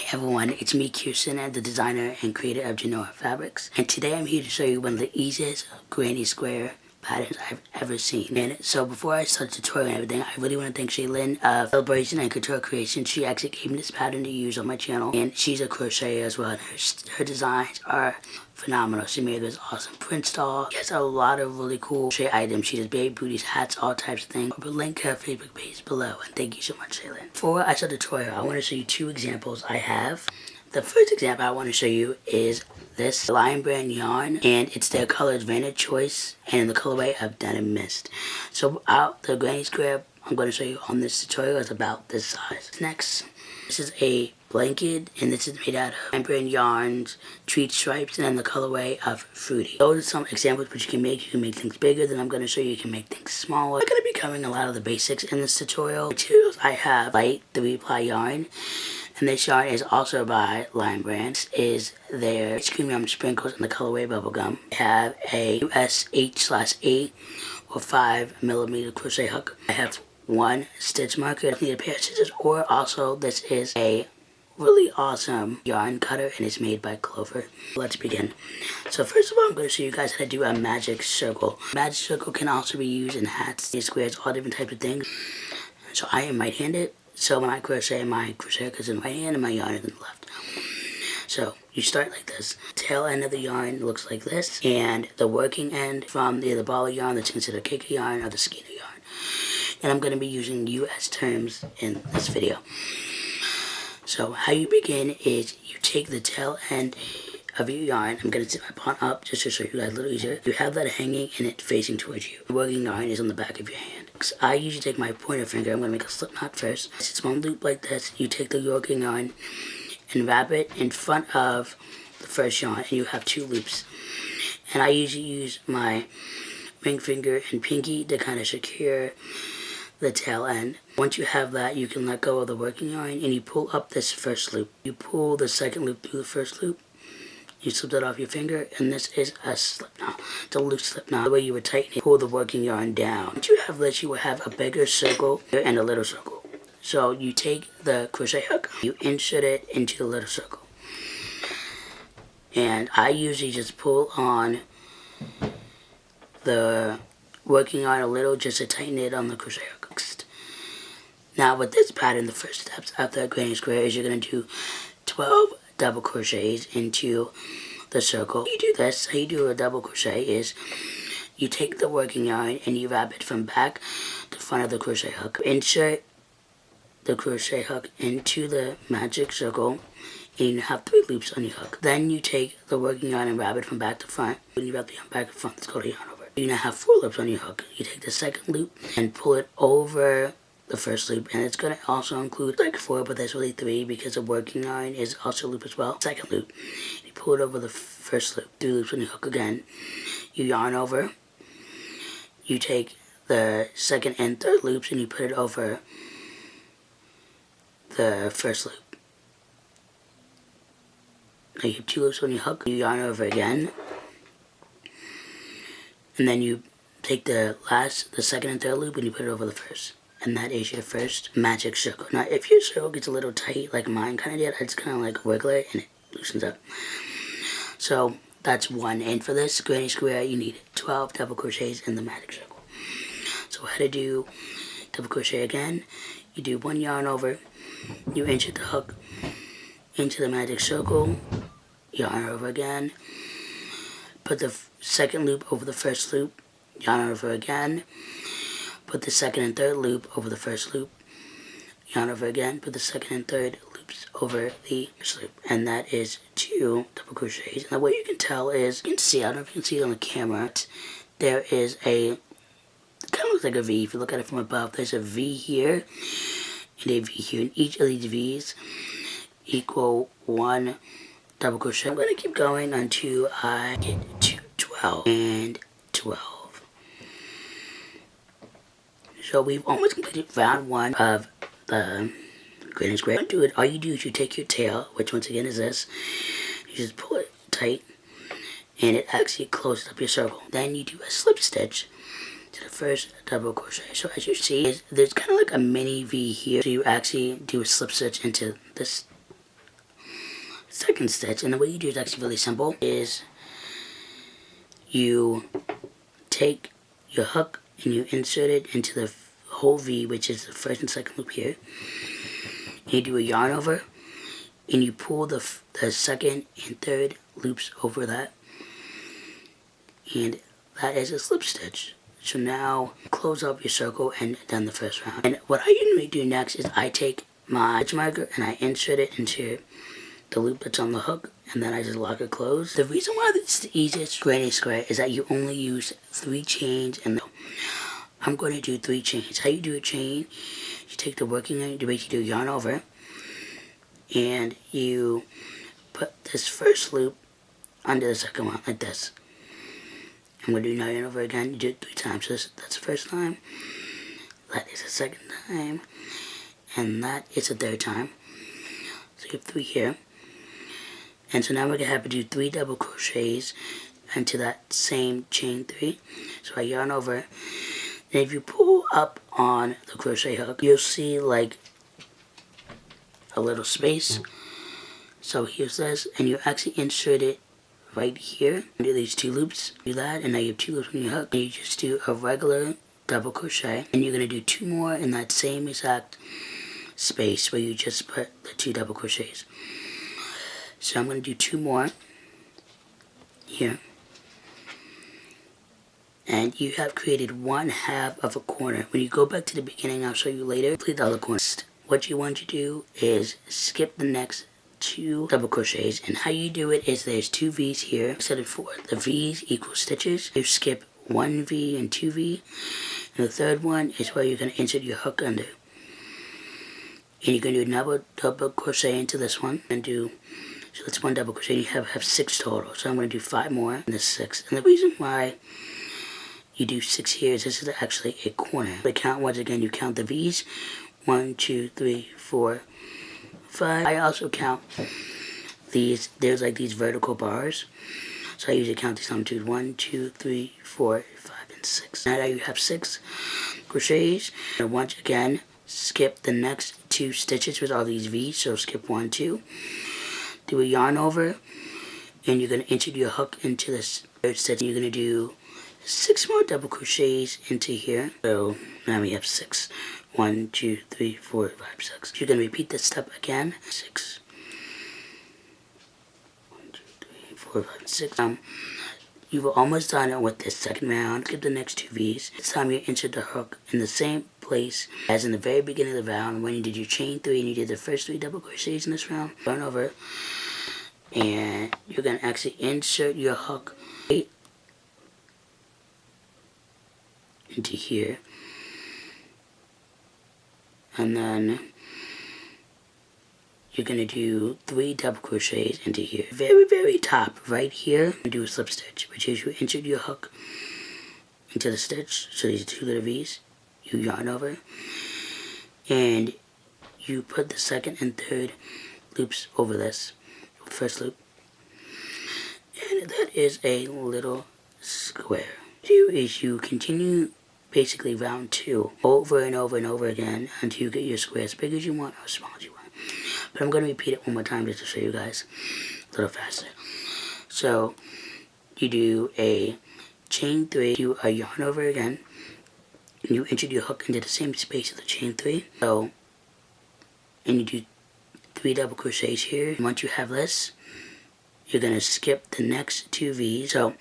Hey everyone, it's me Kirsten, the designer and creator of Jonora fabrics, and today I'm here to show you one of the easiest granny square patterns I've ever seen. And so before I start the tutorial and everything, I really want to thank Shaylin of Celebration and Couture Creation. She actually gave me this pattern to use on my channel, and she's a crocheter as well, and her designs are phenomenal. She made this awesome print stall. She has a lot of really cool crochet items. She does baby booties, hats, all types of things. I'll link her Facebook page below, and thank you so much, Shaylin. Before I start the tutorial, I want to show you two examples I have. The first example I want to show you is this Lion Brand yarn, and it's their colors Vanna Choice and in the colorway of Denim Mist. So the granny square I'm going to show you on this tutorial is about this size. Next, this is a blanket, and this is made out of Lion Brand yarns, Tweed stripes, and in the colorway of Fruity. Those are some examples which you can make. You can make things bigger. Then I'm going to show you can make things smaller. I'm going to be covering a lot of the basics in this tutorial. Materials I have light 3-ply yarn. And this yarn is also by Lion Brand. This is their ice cream yarn sprinkles in the colorway Bubblegum. I have a US 8/8 or 5mm crochet hook. I have one stitch marker. I need a pair of scissors, or also this is a really awesome yarn cutter, and it's made by Clover. Let's begin. So first of all, I'm going to show you guys how to do a magic circle. Magic circle can also be used in hats, squares, all different types of things. So I am right-handed. So when I crochet, my crochet hook is in the right hand and my yarn is in the left. So you start like this. Tail end of the yarn looks like this, and the working end from the ball of yarn that's considered kicker yarn or the skeiner yarn. And I'm going to be using US terms in this video. So how you begin is you take the tail end of your yarn. I'm going to tip my pawn up just to show you guys a little easier. You have that hanging and it facing towards you. The working yarn is on the back of your hand. So I usually take my pointer finger. I'm going to make a slip knot first. It's one loop like this. You take the working yarn and wrap it in front of the first yarn, and you have 2 loops. And I usually use my ring finger and pinky to kind of secure the tail end. Once you have that, you can let go of the working yarn and you pull up this first loop. You pull the second loop through the first loop. You slip that off your finger, and this is a slip knot. It's a loose slip knot. The way you would tighten it, pull the working yarn down. Once you have this, you will have a bigger circle and a little circle. So you take the crochet hook, you insert it into the little circle. And I usually just pull on the working yarn a little just to tighten it on the crochet hook. Now with this pattern, the first steps after a granny square is you're going to do 12 double crochets into the circle. You do this, how you do a double crochet is you take the working yarn and you wrap it from back to front of the crochet hook. Insert the crochet hook into the magic circle, and you have 3 loops on your hook. Then you take the working yarn and wrap it from back to front. When you wrap the yarn back to front, let's go to yarn over. You now have 4 loops on your hook. You take the second loop and pull it over the first loop, and it's going to also include like 4, but there's really 3 because the working yarn is also a loop as well. Second loop, you pull it over the first loop, 3 loops on your hook again. You yarn over. You take the second and third loops and you put it over the first loop. Now you have 2 loops on your hook. You yarn over again, and then you take the second and third loop and you put it over the first. And that is your first magic circle. Now, if your circle gets a little tight, like mine kind of did, I just kind of like wiggle it and it loosens up. So that's 1. And for this granny square, you need 12 double crochets in the magic circle. So how to do double crochet again? You do 1 yarn over, you insert the hook into the magic circle, yarn over again, put the second loop over the first loop, yarn over again. Put the second and third loop over the first loop, yarn over again, put the second and third loops over the first loop, and that is 2 double crochets. And the way you can tell is, you can see, I don't know if you can see it on the camera, there is it kind of looks like a V. If you look at it from above, there's a V here and a V here, and each of these V's equal 1 double crochet. I'm going to keep going until I get to 12 and 12. So we've almost completed round 1 of the granny square. To do it, all you do is you take your tail, which once again is this, you just pull it tight, and it actually closes up your circle. Then you do a slip stitch to the first double crochet. So as you see, there's kind of like a mini V here. So you actually do a slip stitch into this second stitch. And the way you do it is actually really simple. Is you take your hook and you insert it into the whole V, which is the first and second loop here. You do a yarn over, and you pull the second and third loops over that, and that is a slip stitch. So now close up your circle and done the first round. And what I usually do next is I take my stitch marker and I insert it into the loop that's on the hook, and then I just lock it closed. The reason why it's the easiest granny square is that you only use 3 chains, and I'm going to do 3 chains. How you do a chain, you take the working yarn, you basically do yarn over, and you put this first loop under the second one, like this. I'm going to do yarn over again, you do it 3 times. So that's the first time, that is the second time, and that is the third time. So you have 3 here. And so now we're going to have to do 3 double crochets into that same chain 3. So I yarn over, and if you pull up on the crochet hook, you'll see like a little space. So here's this, and you actually insert it right here. Do these 2 loops, do that, and now you have 2 loops on your hook. And you just do a regular double crochet, and you're going to do 2 more in that same exact space where you just put the 2 double crochets. So I'm going to do 2 more here, and you have created 1/2 of a corner. When you go back to the beginning, I'll show you later, complete the other corner. What you want to do is skip the next 2 double crochets, and how you do it is there's 2 V's here instead of 4. The V's equal stitches. You skip 1 V and 2 V, and the third one is where you're going to insert your hook under. And you're going to do another double crochet into this one, and do, so that's 1 double crochet, and you have 6 total. So I'm going to do 5 more, and this 6. And the reason why you do 6 here is this is actually a corner. But count once again, you count the V's, 1, 2, 3, 4, 5. I also count these, there's like these vertical bars. So I usually count these on 2, 1, 2, 3, 4, 5, and 6. Now that you have 6 crochets, and once again, skip the next 2 stitches with all these V's. So skip 1, 2. Do a yarn over, and you're going to insert your hook into this third stitch. You're going to do 6 more double crochets into here. So now we have 6. 1, 2, 3, 4, 5, 6. You're going to repeat this step again. 6. 1, 2, 3, 4, 5, 6. You've almost done it with this second round. Skip the next 2 V's. This time you insert the hook in the same place as in the very beginning of the round when you did your chain 3 and you did the first 3 double crochets in this round. Turn over, and you're going to actually insert your hook right into here, and then you're going to do 3 double crochets into here. Very top right here, do a slip stitch, which is you insert your hook into the stitch. So these are 2 little V's. You yarn over, and you put the second and third loops over this first loop, and that is a little square. What you do is you continue basically round 2 over and over and over again until you get your square as big as you want or as small as you want. But I'm going to repeat it one more time just to show you guys a little faster. So you do a chain 3, do a yarn over again, and you insert your hook into the same space of the chain 3. So, and you do 3 double crochets here. And once you have this, you're going to skip the next 2 V's. So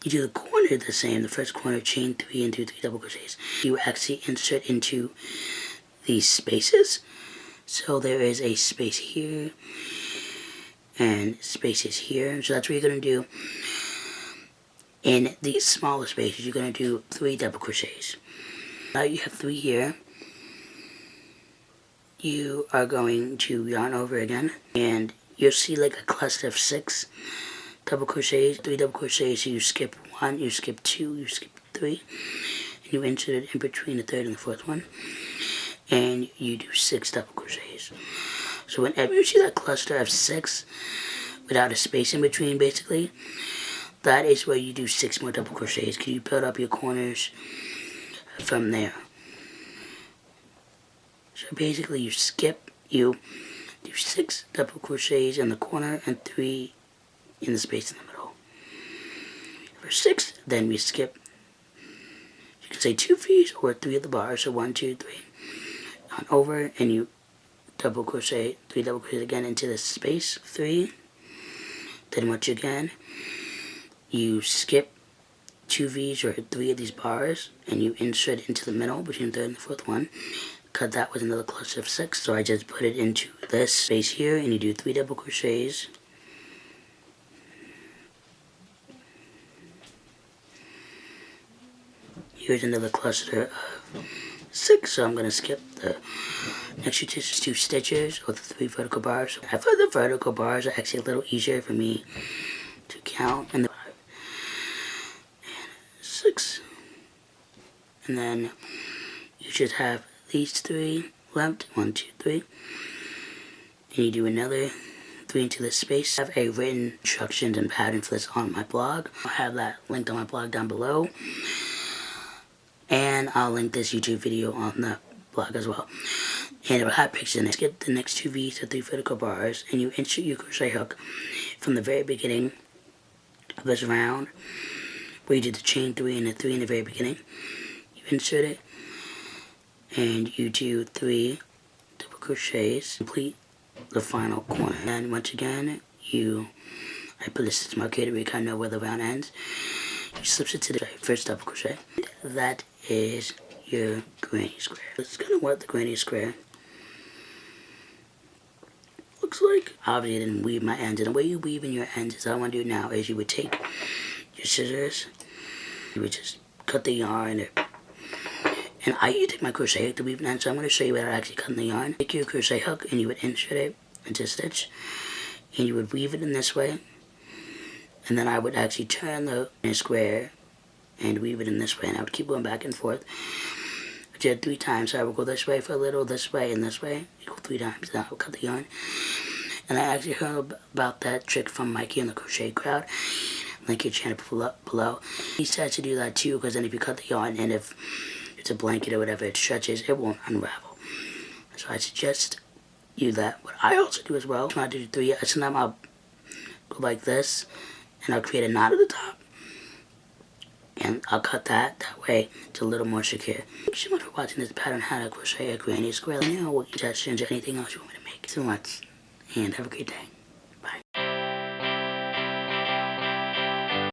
you do the corner the same, the first corner, chain 3 and do 3 double crochets. You actually insert into these spaces. So there is a space here and spaces here. So that's what you're going to do. In these smaller spaces, you're going to do 3 double crochets. Now you have 3 here. You are going to yarn over again, and you'll see like a cluster of 6 double crochets, 3 double crochets. So you skip 1, you skip 2, you skip 3, and you insert it in between the third and the fourth one, and you do 6 double crochets. So whenever you see that cluster of 6 without a space in between, basically, that is where you do 6 more double crochets, because you build up your corners from there. So basically you skip, you do 6 double crochets in the corner and 3 in the space in the middle. For 6, then we skip, you can say 2 V's or 3 of the bars, so 1, 2, 3, on over, and you double crochet, 3 double crochets again into the space, 3, then once again, you skip 2 V's or 3 of these bars, and you insert it into the middle between the 3rd and the 4th one, because that was another cluster of 6, so I just put it into this space here, and you do 3 double crochets, here's another cluster of 6, so I'm going to skip the next 2 stitches or the 3 vertical bars. I thought the vertical bars are actually a little easier for me to count, and 5 and 6, and then you should have these 3 left, 1, 2, 3, and you do another 3 into this space. I have a written instructions and pattern for this on my blog. I'll have that linked on my blog down below. And I'll link this YouTube video on the blog as well. And it'll have pictures in it. Skip the next 2 V's to 3 vertical bars, and you insert your crochet hook from the very beginning of this round, where you did the chain 3 and the 3 in the very beginning. You insert it, and you do 3 double crochets, complete the final corner. And once again, I put this stitch marker where you kind of know where the round ends. You slip it to the first double crochet. That is your granny square. It's kind of what the granny square looks like. Obviously I didn't weave my ends, and the way you weave in your ends is what I want to do now is you would take your scissors, you would just cut the yarn, and I used to take my crochet hook to weave an end, so I'm going to show you without actually cutting the yarn. Take your crochet hook and you would insert it into a stitch, and you would weave it in this way, and then I would actually turn the square and weave it in this way, and I would keep going back and forth. I did 3 times, so I would go this way for a little, this way, and this way. You go 3 times, then I would cut the yarn. And I actually heard about that trick from Mikey on the crochet crowd. Link your channel below. He said to do that too, because then if you cut the yarn, and if it's a blanket or whatever, it stretches, it won't unravel. So I suggest you that. What I also do as well, when I do 3, sometimes I'll go like this, and I'll create a knot at the top. And I'll cut that way it's a little more secure. Thank you so much for watching this pattern how to crochet a granny square. Let me know what suggestions or anything else you want me to make. Thank you so much, and have a great day.